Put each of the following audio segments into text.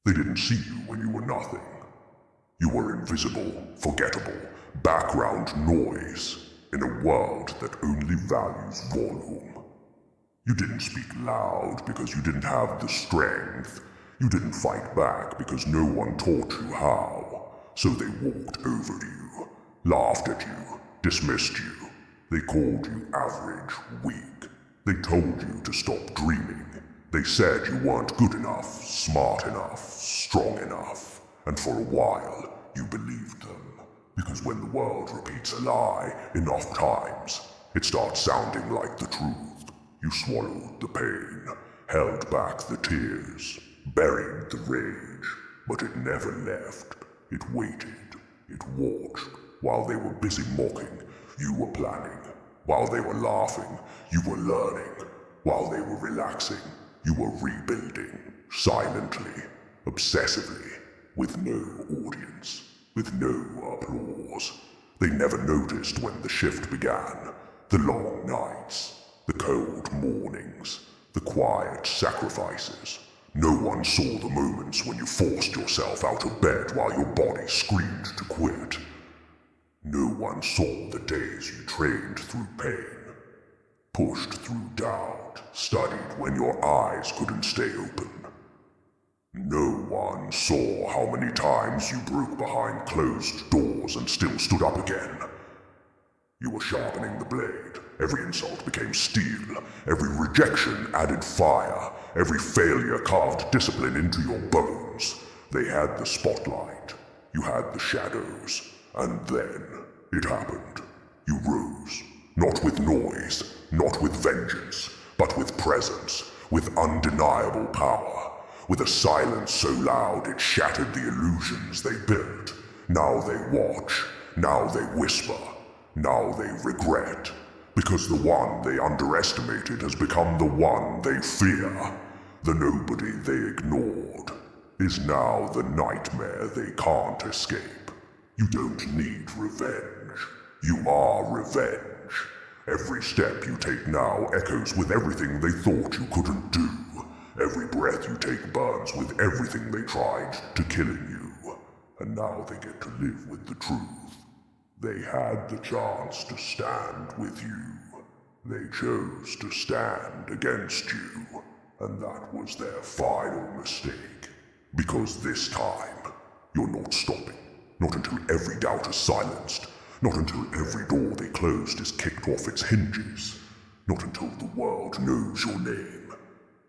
They didn't see you when you were nothing. You were invisible, forgettable, background noise in a world that only values volume. You didn't speak loud because you didn't have the strength. You didn't fight back because no one taught you how. So they walked over you, laughed at you, dismissed you. They called you average, weak. They told you to stop dreaming. They said you weren't good enough, smart enough, strong enough. And for a while, you believed them. Because when the world repeats a lie enough times, it starts sounding like the truth. You swallowed the pain, held back the tears, buried the rage, but it never left. It waited, it watched. While they were busy mocking, you were planning. While they were laughing, you were learning. While they were relaxing, you were rebuilding, silently, obsessively, with no audience, with no applause. They never noticed when the shift began, the long nights, the cold mornings, the quiet sacrifices. No one saw the moments when you forced yourself out of bed while your body screamed to quit. No one saw the days you trained through pain, pushed through doubt, studied when your eyes couldn't stay open. No one saw how many times you broke behind closed doors and still stood up again. You were sharpening the blade. Every insult became steel. Every rejection added fire. Every failure carved discipline into your bones. They had the spotlight. You had the shadows. And then it happened. You rose. Not with noise, not with vengeance, but with presence, with undeniable power. With a silence so loud it shattered the illusions they built. Now they watch. Now they whisper. Now they regret, because the one they underestimated has become the one they fear. The nobody they ignored is now the nightmare they can't escape. You don't need revenge. You are revenge. Every step you take now echoes with everything they thought you couldn't do. Every breath you take burns with everything they tried to kill in you. And now they get to live with the truth. They had the chance to stand with you. They chose to stand against you, and that was their final mistake. Because this time, you're not stopping. Not until every doubt is silenced. Not until every door they closed is kicked off its hinges. Not until the world knows your name.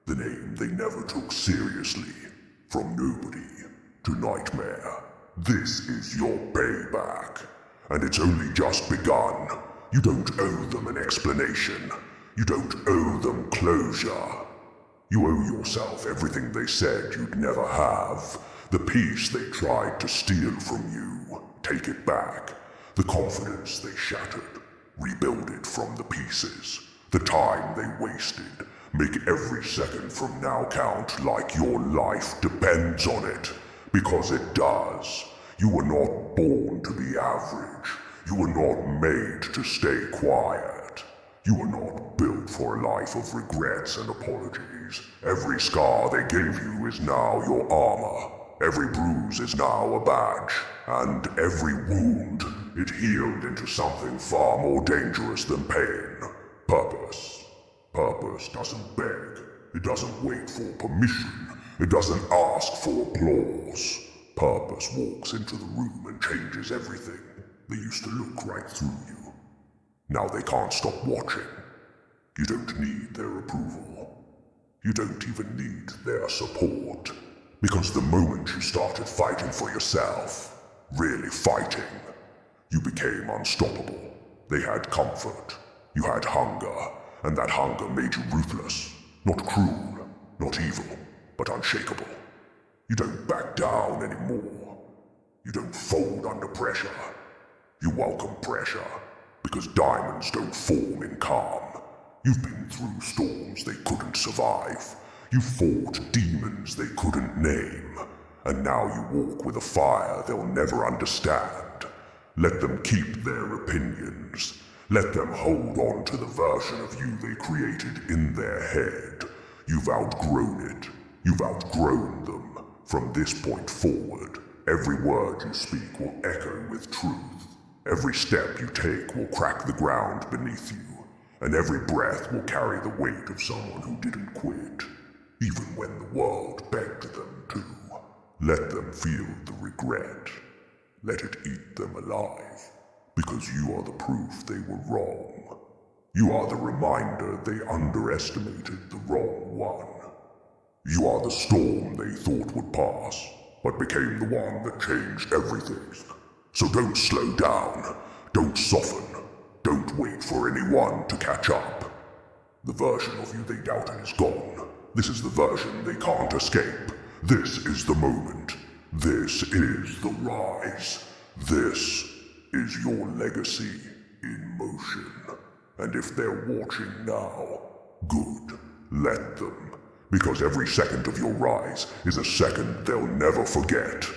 The name they never took seriously. From nobody to nightmare. This is your payback. And it's only just begun. You don't owe them an explanation. You don't owe them closure. You owe yourself everything they said you'd never have. The peace they tried to steal from you. Take it back. The confidence they shattered. Rebuild it from the pieces. The time they wasted. Make every second from now count like your life depends on it. Because it does. You were not born to be average. You were not made to stay quiet. You were not built for a life of regrets and apologies. Every scar they gave you is now your armor. Every bruise is now a badge. And every wound, it healed into something far more dangerous than pain. Purpose. Purpose doesn't beg. It doesn't wait for permission. It doesn't ask for applause. Purpose walks into the room and changes everything. They used to look right through you. Now they can't stop watching. You don't need their approval. You don't even need their support. Because the moment you started fighting for yourself, really fighting, you became unstoppable. They had comfort. You had hunger. And that hunger made you ruthless. Not cruel, not evil, but unshakable. You don't back down anymore. You don't fold under pressure. You welcome pressure, because diamonds don't form in calm. You've been through storms they couldn't survive. You fought demons they couldn't name. And now you walk with a fire they'll never understand. Let them keep their opinions. Let them hold on to the version of you they created in their head. You've outgrown it. You've outgrown them. From this point forward, every word you speak will echo with truth. Every step you take will crack the ground beneath you, and every breath will carry the weight of someone who didn't quit, even when the world begged them to. Let them feel the regret. Let it eat them alive, because you are the proof they were wrong. You are the reminder they underestimated the wrong one. You are the storm they thought would pass, but became the one that changed everything. So don't slow down, don't soften, don't wait for anyone to catch up. The version of you they doubted is gone. This is the version they can't escape. This is the moment. This is the rise. This is your legacy in motion. And if they're watching now, good, let them. Because every second of your rise is a second they'll never forget.